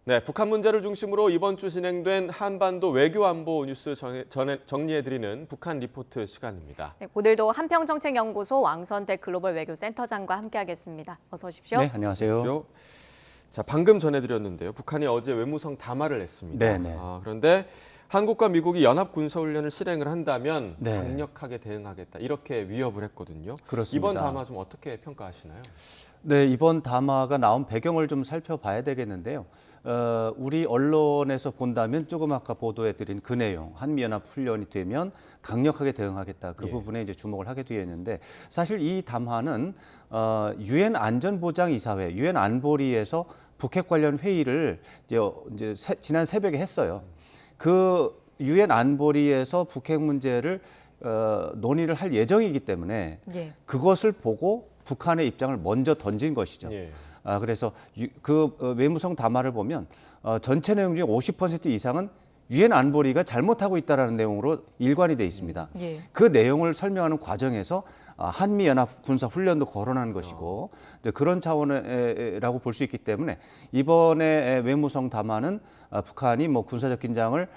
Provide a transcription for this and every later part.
네, 북한 문제를 중심으로 이번 주 진행된 한반도 외교 안보 뉴스 정리해드리는 북한 리포트 시간입니다. 네, 오늘도 한평정책연구소 왕선택 글로벌 외교센터장과 함께하겠습니다. 어서 오십시오. 네, 안녕하세요. 자, 방금 전해드렸는데요. 북한이 어제 외무성 담화를 냈습니다. 네네. 그런데 한국과 미국이 연합 군사훈련을 실행을 한다면 네. 강력하게 대응하겠다 이렇게 위협을 했거든요. 그렇습니다. 이번 담화 좀 어떻게 평가하시나요? 네, 이번 담화가 나온 배경을 좀 살펴봐야 되겠는데요. 우리 언론에서 본다면 조금 아까 보도해드린 그 내용, 한미연합훈련이 되면 강력하게 대응하겠다. 그 부분에 이제 주목을 하게 되어 있는데 사실 이 담화는 유엔 안전보장이사회, 유엔 안보리에서 북핵 관련 회의를 이제 지난 새벽에 했어요. 그 유엔 안보리에서 북핵 문제를 논의를 할 예정이기 때문에 그것을 보고 북한의 입장을 먼저 던진 것이죠. 그래서 그 외무성 담화를 보면 전체 내용 중에 50% 이상은 유엔 안보리가 잘못하고 있다는 내용으로 일관이 돼 있습니다. 그 내용을 설명하는 과정에서 한미연합 군사훈련도 거론한 것이고 그런 차원이라고 볼 수 있기 때문에 이번에 외무성 담화는 북한이 뭐 군사적 긴장을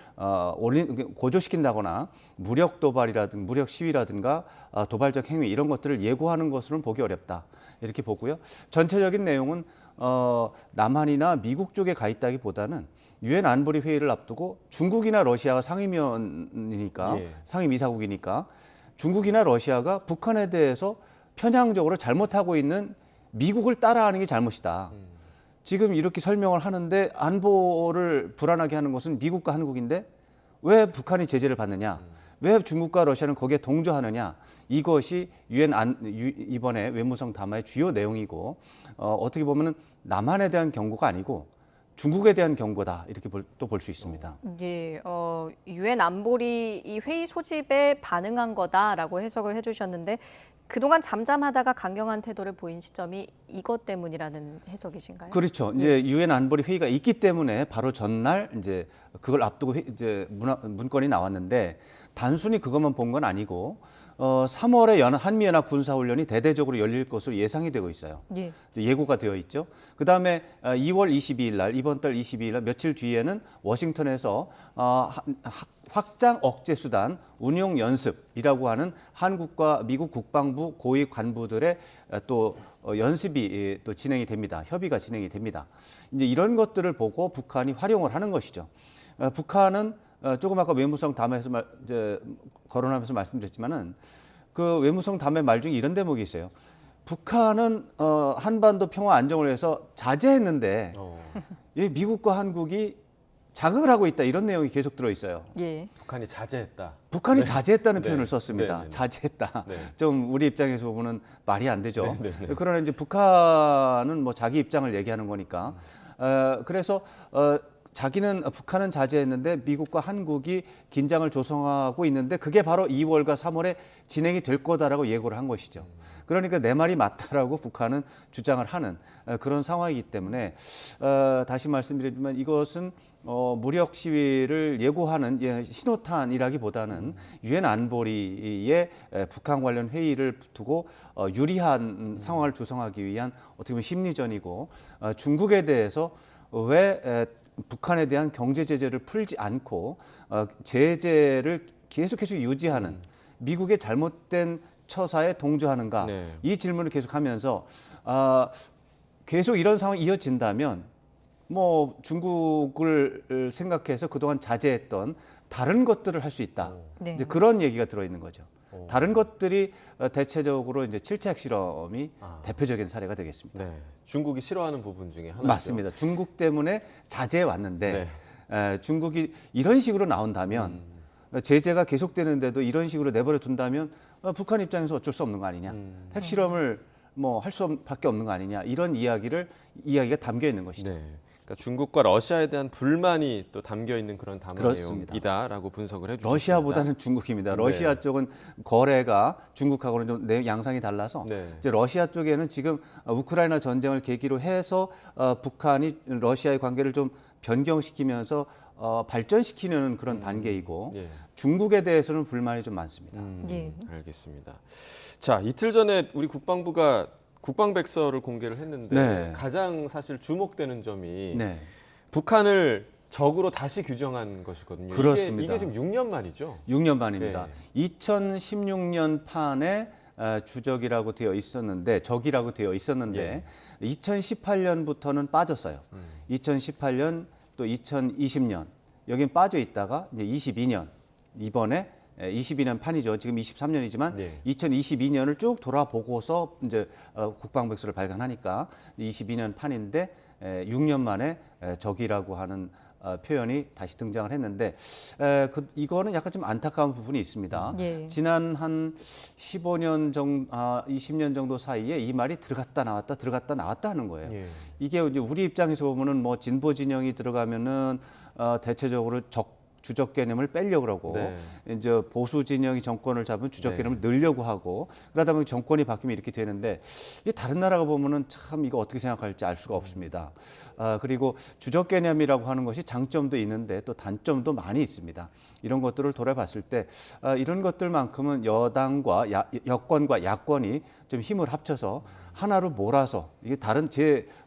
고조시킨다거나 무력 도발이라든가 무력 시위라든가 도발적 행위 이런 것들을 예고하는 것으로는 보기 어렵다 이렇게 보고요. 전체적인 내용은 남한이나 미국 쪽에 가 있다기보다는 유엔 안보리 회의를 앞두고 중국이나 러시아가 상임위원이니까 상임이사국이니까 중국이나 러시아가 북한에 대해서 편향적으로 잘못하고 있는 미국을 따라하는 게 잘못이다. 지금 이렇게 설명을 하는데 안보를 불안하게 하는 것은 미국과 한국인데 왜 북한이 제재를 받느냐? 왜 중국과 러시아는 거기에 동조하느냐? 이것이 이번에 외무성 담화의 주요 내용이고 어떻게 보면 남한에 대한 경고가 아니고 중국에 대한 경고다 이렇게 또 볼 수 있습니다. 예, 유엔 안보리 이 회의 소집에 반응한 거다라고 해석을 해주셨는데 그동안 잠잠하다가 강경한 태도를 보인 시점이 이것 때문이라는 해석이신가요? 그렇죠. 이제 유엔 안보리 회의가 있기 때문에 바로 전날 이제 그걸 앞두고 이제 문건이 나왔는데 단순히 그것만 본 건 아니고 3월에 한미연합 군사훈련이 대대적으로 열릴 것으로 예상이 되고 있어요. 예고가 되어 있죠. 그다음에 2월 22일 날 이번 달 22일 날 며칠 뒤에는 워싱턴에서 확장 억제 수단 운용 연습이라고 하는 한국과 미국 국방부 고위 관부들의 또 연습이 또 진행이 됩니다. 협의가 진행이 됩니다. 이제 이런 것들을 보고 북한이 활용을 하는 것이죠. 북한은 조금 아까 외무성 담화에서 이제 거론하면서 말씀드렸지만은 그 외무성 담화 말 중에 이런 대목이 있어요. 북한은 한반도 평화 안정을 위해서 자제했는데 미국과 한국이 자극을 하고 있다 이런 내용이 계속 들어 있어요. 북한이 자제했다. 북한이 자제했다는 표현을 썼습니다. 네. 자제했다. 좀 우리 입장에서 보면 말이 안 되죠. 그러나 이제 북한은 뭐 자기 입장을 얘기하는 거니까. 그래서 북한은 자제했는데 미국과 한국이 긴장을 조성하고 있는데 그게 바로 2월과 3월에 진행이 될 거다라고 예고를 한 것이죠. 그러니까 내 말이 맞다라고 북한은 주장을 하는 그런 상황이기 때문에 다시 말씀드리지만 이것은 무력 시위를 예고하는 신호탄이라기보다는 유엔 안보리의 북한 관련 회의를 두고 유리한 상황을 조성하기 위한 어떻게 보면 심리전이고 중국에 대해서 왜 북한에 대한 경제 제재를 풀지 않고 제재를 계속해서 유지하는 미국의 잘못된 처사에 동조하는가 이 질문을 계속하면서 계속 이런 상황이 이어진다면 뭐 중국을 생각해서 그동안 자제했던 다른 것들을 할 수 있다. 이제 그런 얘기가 들어있는 거죠. 다른 것들이 대체적으로 이제 7차 핵실험이 대표적인 사례가 되겠습니다. 중국이 싫어하는 부분 중에 하나죠. 맞습니다. 중국 때문에 자제해 왔는데 중국이 이런 식으로 나온다면 제재가 계속되는데도 이런 식으로 내버려 둔다면 북한 입장에서 어쩔 수 없는 거 아니냐. 핵실험을 뭐 할 수밖에 없는 거 아니냐. 이런 이야기가 담겨 있는 것이죠. 그러니까 중국과 러시아에 대한 불만이 또 담겨 있는 그런 담화 내용이다라고 분석을 해주셨습니다. 러시아보다는 중국입니다. 러시아 쪽은 거래가 중국하고는 좀 양상이 달라서 이제 러시아 쪽에는 지금 우크라이나 전쟁을 계기로 해서 북한이 러시아의 관계를 좀 변경시키면서 발전시키는 그런 단계이고 중국에 대해서는 불만이 좀 많습니다. 알겠습니다. 자, 이틀 전에 우리 국방부가 국방백서를 공개를 했는데 가장 사실 주목되는 점이 북한을 적으로 다시 규정한 것이거든요. 그렇습니다. 이게 지금 6년 만이죠. 6년 만입니다. 네. 2016년 판에 주적이라고 되어 있었는데 적이라고 되어 있었는데 2018년부터는 빠졌어요. 2018년 또 2020년 여긴 빠져 있다가 이제 22년 이번에 22년 판이죠. 지금 23년이지만 네. 2022년을 쭉 돌아보고서 이제 국방백서를 발간하니까 22년 판인데 6년 만에 적이라고 하는 표현이 다시 등장을 했는데 이거는 약간 좀 안타까운 부분이 있습니다. 예. 지난 한 15년 정도, 20년 정도 사이에 이 말이 들어갔다 나왔다 하는 거예요. 예. 이게 이제 우리 입장에서 보면은 뭐 진보 진영이 들어가면은 대체적으로 주적 개념을 빼려고 그러고 네. 이제 보수 진영이 정권을 잡으면 주적 개념을 늘려고 하고 그러다 보면 정권이 바뀌면 이렇게 되는데 이게 다른 나라가 보면은 참 이거 어떻게 생각할지 알 수가 없습니다. 그리고 주적 개념이라고 하는 것이 장점도 있는데 또 단점도 많이 있습니다. 이런 것들을 돌아봤을 때 이런 것들만큼은 여당과 여권과 야권이 좀 힘을 합쳐서 하나로 몰아서 이게 다른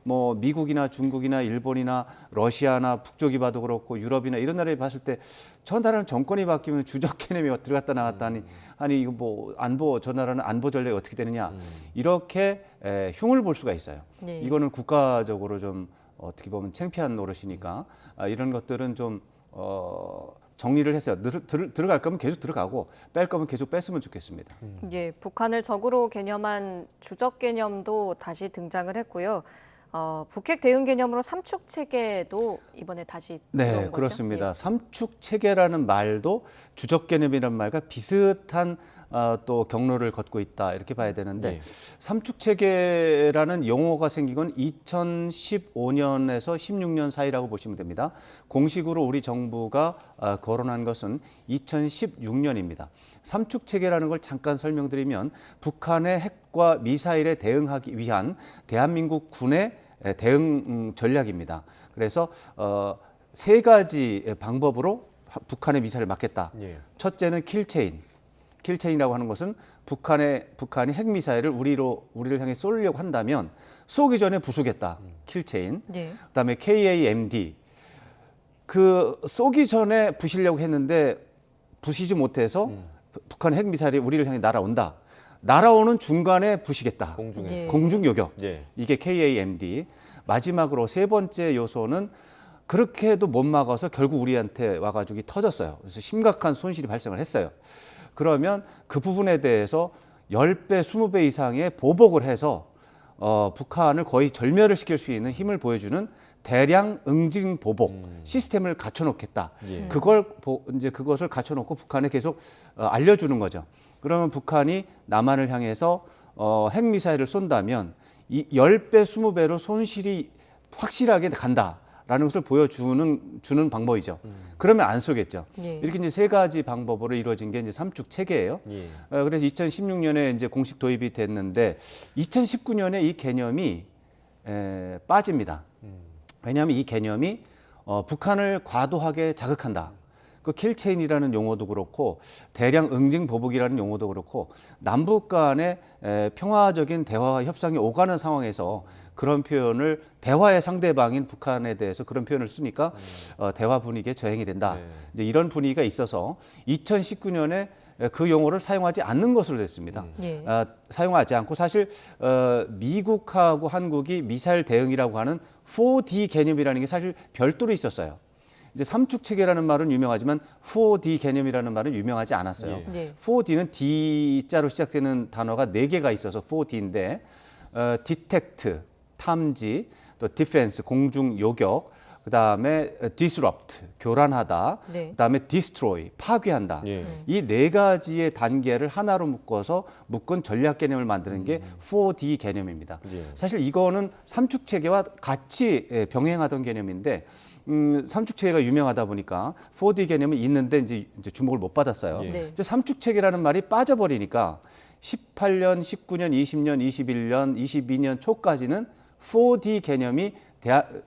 뭐 미국이나 중국이나 일본이나 러시아나 북쪽이 봐도 그렇고 유럽이나 이런 나라에 봤을 때 저 나라는 정권이 바뀌면 주적 개념이 들어갔다 나갔다 하니 이거 뭐 저 나라는 안보 전략이 어떻게 되느냐 이렇게 흉을 볼 수가 있어요. 네. 이거는 국가적으로 좀 어떻게 보면 창피한 노릇이니까 이런 것들은 좀 정리를 해서 들어갈 거면 계속 들어가고 뺄 거면 계속 뺐으면 좋겠습니다. 예, 북한을 적으로 개념한 주적 개념도 다시 등장을 했고요. 북핵 대응 개념으로 삼축 체계도 이번에 다시 들어온 네, 거죠? 그렇습니다. 삼축 체계라는 말도 주적 개념이라는 말과 비슷한 또 경로를 걷고 있다 이렇게 봐야 되는데 네. 삼축 체계라는 용어가 생긴 건 2015년에서 16년 사이라고 보시면 됩니다. 공식으로 우리 정부가 거론한 것은 2016년입니다. 삼축 체계라는 걸 잠깐 설명드리면 북한의 핵과 미사일에 대응하기 위한 대한민국 군의 대응 전략입니다. 그래서 세 가지 방법으로 북한의 미사일을 막겠다. 예. 첫째는 킬체인이라고 하는 것은 북한이 핵미사일을 우리를 향해 쏘려고 한다면 쏘기 전에 부수겠다. 킬체인. 예. 그다음에 KAMD. 그 쏘기 전에 부시려고 했는데 부시지 못해서 북한의 핵미사일이 우리를 향해 날아온다. 날아오는 중간에 부시겠다. 공중에서. 예. 공중 요격. 예. 이게 KAMD. 마지막으로 세 번째 요소는 그렇게 해도 못 막아서 결국 우리한테 와가지고 터졌어요. 그래서 심각한 손실이 발생을 했어요. 그러면 그 부분에 대해서 10배, 20배 이상의 보복을 해서 북한을 거의 절멸을 시킬 수 있는 힘을 보여주는 대량 응징 보복 시스템을 갖춰놓겠다. 예. 그것을 갖춰놓고 북한에 계속 알려주는 거죠. 그러면 북한이 남한을 향해서 핵미사일을 쏜다면 이 10배, 20배로 손실이 확실하게 간다라는 것을 보여주는 방법이죠. 그러면 안 쏘겠죠. 예. 이렇게 이제 세 가지 방법으로 이루어진 게 이제 삼축 체계예요. 예. 그래서 2016년에 이제 공식 도입이 됐는데 2019년에 이 개념이 빠집니다. 왜냐하면 이 개념이 북한을 과도하게 자극한다. 그 킬체인이라는 용어도 그렇고 대량 응징 보복이라는 용어도 그렇고 남북 간의 평화적인 대화와 협상이 오가는 상황에서 그런 표현을 대화의 상대방인 북한에 대해서 그런 표현을 쓰니까 대화 분위기에 저행이 된다. 네. 이제 이런 분위기가 있어서 2019년에 그 용어를 사용하지 않는 것으로 됐습니다. 예. 사용하지 않고 사실 미국하고 한국이 미사일 대응이라고 하는 4D 개념이라는 게 사실 별도로 있었어요. 이제 삼축 체계라는 말은 유명하지만 4D 개념이라는 말은 유명하지 않았어요. 예. 예. 4D는 D자로 시작되는 단어가 4개가 있어서 4D인데 디텍트, 탐지, 또 디펜스, 공중 요격, 그다음에 disrupt, 교란하다, 네. 그다음에 destroy, 파괴한다. 예. 이 네 가지의 단계를 하나로 묶은 전략 개념을 만드는 게 4D 개념입니다. 예. 사실 이거는 삼축 체계와 같이 병행하던 개념인데 삼축 체계가 유명하다 보니까 4D 개념은 있는데 이제 주목을 못 받았어요. 예. 네. 이제 삼축 체계라는 말이 빠져버리니까 18년, 19년, 20년, 21년, 22년 초까지는 4D 개념이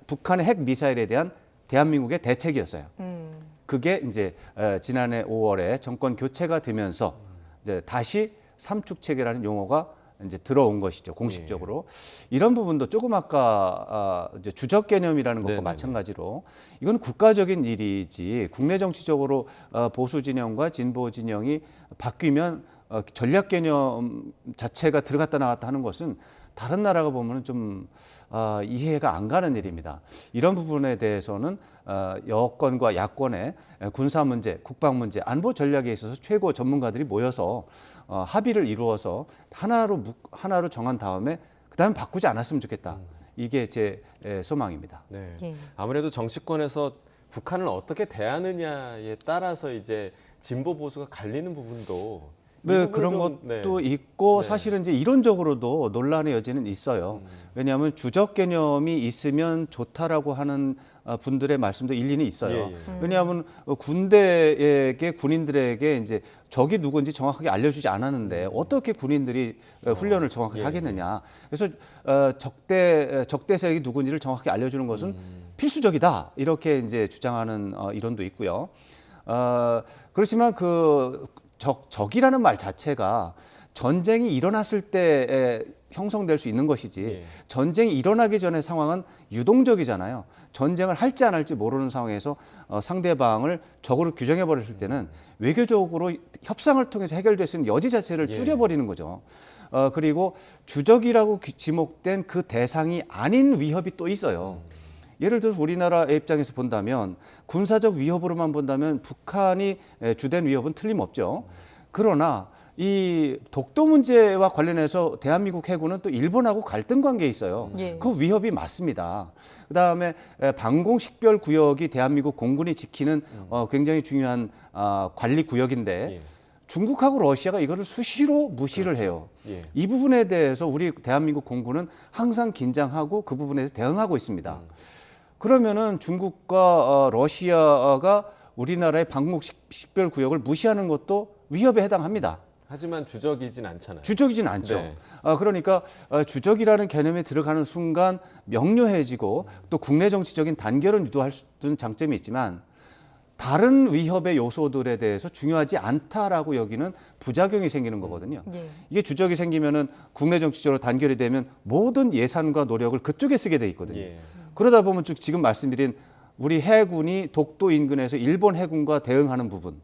북한의 핵 미사일에 대한 대한민국의 대책이었어요. 그게 이제 지난해 5월에 정권 교체가 되면서 이제 다시 삼축 체계라는 용어가 이제 들어온 것이죠, 공식적으로. 이런 부분도 조금 아까 이제 주적 개념이라는 것과 네네네. 마찬가지로 이건 국가적인 일이지 국내 정치적으로 보수 진영과 진보 진영이 바뀌면 전략 개념 자체가 들어갔다 나갔다 하는 것은 다른 나라가 보면 좀 이해가 안 가는 일입니다. 이런 부분에 대해서는 여권과 야권의 군사 문제, 국방 문제, 안보 전략에 있어서 최고 전문가들이 모여서 합의를 이루어서 하나로 정한 다음에 그다음 바꾸지 않았으면 좋겠다. 이게 제 소망입니다. 네. 예. 아무래도 정치권에서 북한을 어떻게 대하느냐에 따라서 이제 진보 보수가 갈리는 부분도 이 네, 부분은 그런 좀, 것도 네. 있고 네. 사실은 이제 이론적으로도 논란의 여지는 있어요. 왜냐하면 주적 개념이 있으면 좋다라고 하는 분들의 말씀도 일리는 있어요. 예, 예. 왜냐하면 군대에게 군인들에게 이제 적이 누군지 정확하게 알려주지 않았는데 어떻게 군인들이 훈련을 정확하게 예, 하겠느냐. 그래서 적대 세력이 누군지를 정확하게 알려주는 것은 필수적이다. 이렇게 이제 주장하는 이론도 있고요. 그렇지만 적이라는 말 자체가 전쟁이 일어났을 때 형성될 수 있는 것이지 예. 전쟁이 일어나기 전의 상황은 유동적이잖아요. 전쟁을 할지 안 할지 모르는 상황에서 상대방을 적으로 규정해 버렸을 때는 외교적으로 협상을 통해서 해결될 수 있는 여지 자체를 예. 줄여버리는 거죠. 그리고 주적이라고 지목된 그 대상이 아닌 위협이 또 있어요. 예를 들어서 우리나라의 입장에서 본다면 군사적 위협으로만 본다면 북한이 주된 위협은 틀림없죠. 그러나 이 독도 문제와 관련해서 대한민국 해군은 또 일본하고 갈등 관계에 있어요. 예. 그 위협이 맞습니다. 그다음에 방공 식별 구역이 대한민국 공군이 지키는 굉장히 중요한 관리 구역인데 예. 중국하고 러시아가 이거를 수시로 무시를 해요. 예. 이 부분에 대해서 우리 대한민국 공군은 항상 긴장하고 그 부분에 대해서 대응하고 있습니다. 그러면은 중국과 러시아가 우리나라의 방공 식별 구역을 무시하는 것도 위협에 해당합니다. 하지만 주적이진 않잖아요. 주적이진 않죠. 네. 그러니까 주적이라는 개념에 들어가는 순간 명료해지고 또 국내 정치적인 단결을 유도할 수 있는 장점이 있지만 다른 위협의 요소들에 대해서 중요하지 않다라고 여기는 부작용이 생기는 거거든요. 예. 이게 주적이 생기면은 국내 정치적으로 단결이 되면 모든 예산과 노력을 그쪽에 쓰게 돼 있거든요. 예. 그러다 보면 지금 말씀드린 우리 해군이 독도 인근에서 일본 해군과 대응하는 부분,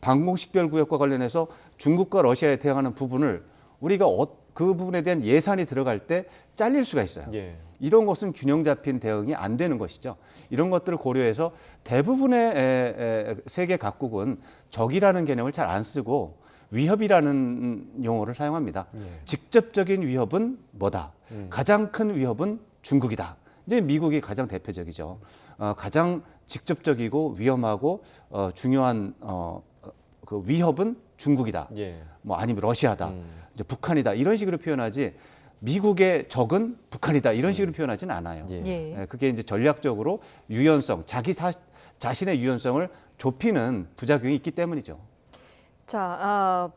방공식별구역과 관련해서 중국과 러시아에 대응하는 부분을 우리가 그 부분에 대한 예산이 들어갈 때 잘릴 수가 있어요. 예. 이런 것은 균형 잡힌 대응이 안 되는 것이죠. 이런 것들을 고려해서 대부분의 세계 각국은 적이라는 개념을 잘 안 쓰고 위협이라는 용어를 사용합니다. 예. 직접적인 위협은 뭐다? 가장 큰 위협은 중국이다. 이제 미국이 가장 대표적이죠. 가장 직접적이고 위험하고 중요한 그 위협은 중국이다. 예. 뭐 아니면 러시아다. 이제 북한이다. 이런 식으로 표현하지 미국의 적은 북한이다. 이런 식으로 표현하지는 않아요. 예. 예. 그게 이제 전략적으로 유연성, 자신의 유연성을 좁히는 부작용이 있기 때문이죠. 자,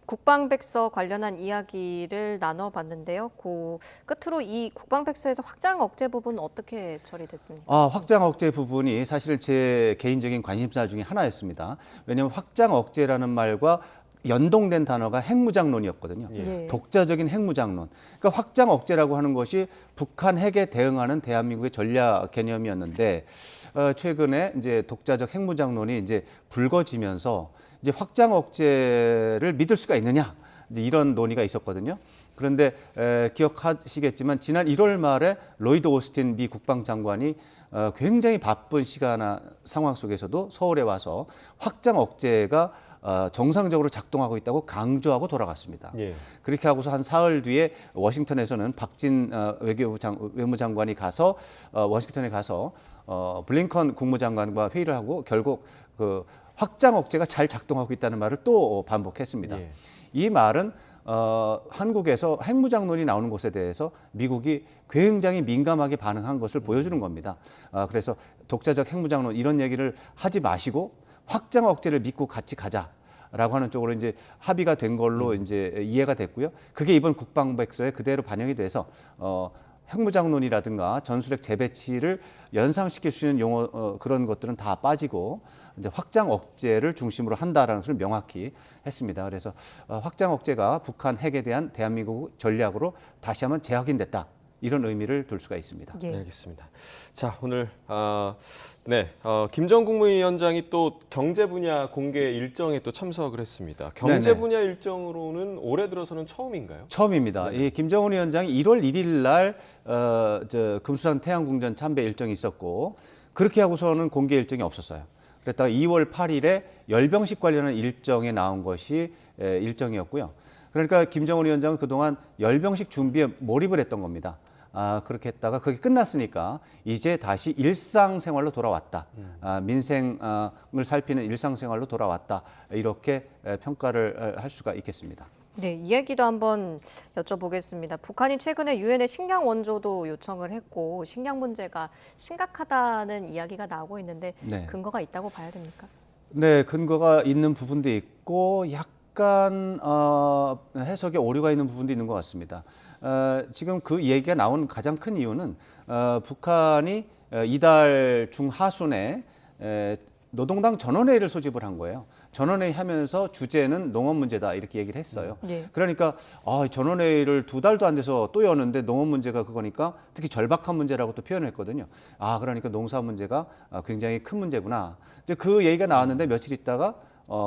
국방백서 관련한 이야기를 나눠봤는데요. 그 끝으로 이 국방백서에서 확장 억제 부분 어떻게 처리됐습니까? 확장 억제 부분이 사실 제 개인적인 관심사 중에 하나였습니다. 왜냐하면 확장 억제라는 말과 연동된 단어가 핵무장론이었거든요. 예. 예. 독자적인 핵무장론. 그러니까 확장 억제라고 하는 것이 북한 핵에 대응하는 대한민국의 전략 개념이었는데 최근에 이제 독자적 핵무장론이 이제 불거지면서 이제 확장 억제를 믿을 수가 있느냐 이제 이런 논의가 있었거든요. 그런데 기억하시겠지만 지난 1월 말에 로이드 오스틴 미 국방장관이 굉장히 바쁜 상황 속에서도 서울에 와서 확장 억제가 정상적으로 작동하고 있다고 강조하고 돌아갔습니다. 예. 그렇게 하고서 한 사흘 뒤에 워싱턴에서는 박진 외무장관이 가서 워싱턴에 가서 블링컨 국무장관과 회의를 하고 결국 그 확장 억제가 잘 작동하고 있다는 말을 또 반복했습니다. 예. 이 말은 한국에서 핵무장론이 나오는 것에 대해서 미국이 굉장히 민감하게 반응한 것을 보여주는 겁니다. 그래서 독자적 핵무장론 이런 얘기를 하지 마시고 확장 억제를 믿고 같이 가자라고 하는 쪽으로 이제 합의가 된 걸로 이제 이해가 됐고요. 그게 이번 국방백서에 그대로 반영이 돼서 핵무장론이라든가 전술핵 재배치를 연상시킬 수 있는 용어 그런 것들은 다 빠지고 이제 확장 억제를 중심으로 한다라는 것을 명확히 했습니다. 그래서 확장 억제가 북한 핵에 대한 대한민국 전략으로 다시 한번 재확인됐다. 이런 의미를 둘 수가 있습니다. 예. 네, 알겠습니다. 자, 오늘 김정 국무위원장이 또 경제 분야 공개 일정에 또 참석을 했습니다. 경제 네네. 분야 일정으로는 올해 들어서는 처음인가요? 처음입니다. 이 김정은 위원장이 1월 1일 날 금수산 태양궁전 참배 일정이 있었고 그렇게 하고서는 공개 일정이 없었어요. 그랬다가 2월 8일에 열병식 관련한 일정에 나온 것이 일정이었고요. 그러니까 김정은 위원장은 그동안 열병식 준비에 몰입을 했던 겁니다. 그렇게 했다가 그게 끝났으니까 이제 다시 일상생활로 돌아왔다. 민생을 살피는 일상생활로 돌아왔다. 이렇게 평가를 할 수가 있겠습니다. 네, 이 얘기도 한번 여쭤보겠습니다. 북한이 최근에 유엔에 식량 원조도 요청을 했고 식량 문제가 심각하다는 이야기가 나오고 있는데 네. 근거가 있다고 봐야 됩니까? 네, 근거가 있는 부분도 있고 약간 해석에 오류가 있는 부분도 있는 것 같습니다. 지금 그 얘기가 나온 가장 큰 이유는 북한이 이달 중하순에 노동당 전원회의를 소집을 한 거예요. 전원회의 하면서 주제는 농업 문제다 이렇게 얘기를 했어요. 네. 그러니까 전원회의를 2달도 안 돼서 또 여는데 농업 문제가 그거니까 특히 절박한 문제라고 또 표현했거든요. 그러니까 농사 문제가 굉장히 큰 문제구나. 이제 그 얘기가 나왔는데 며칠 있다가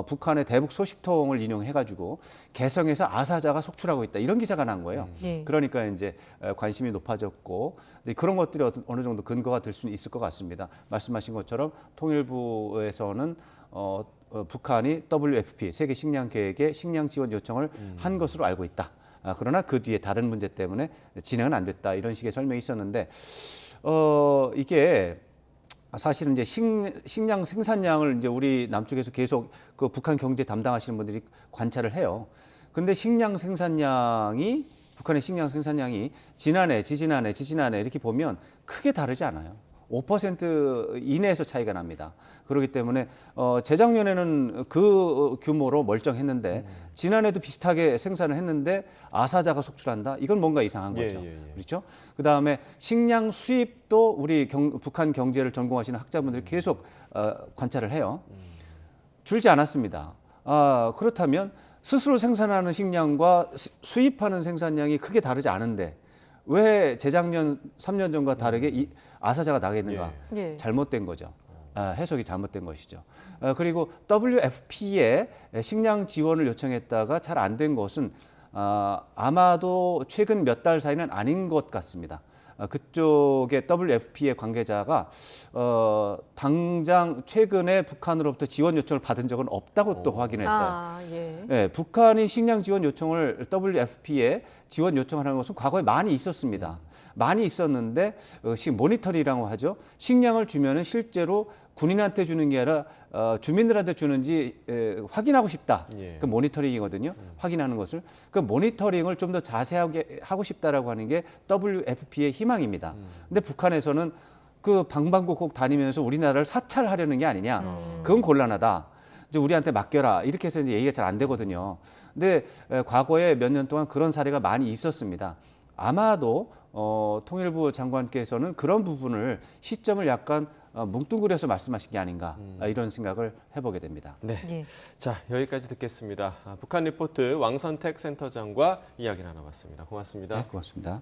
북한의 대북 소식통을 인용해가지고 개성에서 아사자가 속출하고 있다 이런 기사가 난 거예요. 네. 그러니까 이제 관심이 높아졌고 그런 것들이 어느 정도 근거가 될 수는 있을 것 같습니다. 말씀하신 것처럼 통일부에서는 북한이 WFP 세계 식량 계획에 식량 지원 요청을 한 것으로 알고 있다. 그러나 그 뒤에 다른 문제 때문에 진행은 안 됐다 이런 식의 설명이 있었는데 이게 사실은 이제 식량 생산량을 이제 우리 남쪽에서 계속 그 북한 경제 담당하시는 분들이 관찰을 해요. 근데 북한의 식량 생산량이 지난해, 지지난해 이렇게 보면 크게 다르지 않아요. 5% 이내에서 차이가 납니다. 그렇기 때문에 재작년에는 그 규모로 멀쩡했는데 지난해도 비슷하게 생산을 했는데 아사자가 속출한다? 이건 뭔가 이상한 거죠. 그렇죠? 그다음에 식량 수입도 우리 북한 경제를 전공하시는 학자분들이 계속 관찰을 해요. 줄지 않았습니다. 그렇다면 스스로 생산하는 식량과 수입하는 생산량이 크게 다르지 않은데 왜 재작년 3년 전과 다르게 아사자가 나겠는가? 예. 잘못된 거죠. 해석이 잘못된 것이죠. 그리고 WFP에 식량 지원을 요청했다가 잘 안 된 것은 아마도 최근 몇 달 사이는 아닌 것 같습니다. 그쪽의 WFP의 관계자가 당장 최근에 북한으로부터 지원 요청을 받은 적은 없다고 또 확인했어요. 예. 네, 북한이 식량 지원 요청을 WFP에 지원 요청하는 것은 과거에 많이 있었습니다. 많이 있었는데 모니터링이라고 하죠. 식량을 주면은 실제로 군인한테 주는 게 아니라 주민들한테 주는지 확인하고 싶다. 그 모니터링이거든요. 확인하는 것을. 그 모니터링을 좀 더 자세하게 하고 싶다라고 하는 게 WFP의 희망입니다. 근데 북한에서는 그 방방곡곡 다니면서 우리나라를 사찰하려는 게 아니냐. 그건 곤란하다. 이제 우리한테 맡겨라. 이렇게 해서 이제 얘기가 잘 안 되거든요. 근데 과거에 몇 년 동안 그런 사례가 많이 있었습니다. 아마도 통일부 장관께서는 그런 부분을 시점을 약간 뭉뚱그려서 말씀하신 게 아닌가 이런 생각을 해보게 됩니다. 네. 예. 자, 여기까지 듣겠습니다. 북한 리포트 왕선택 센터장과 이야기 나눠봤습니다. 고맙습니다. 네, 고맙습니다.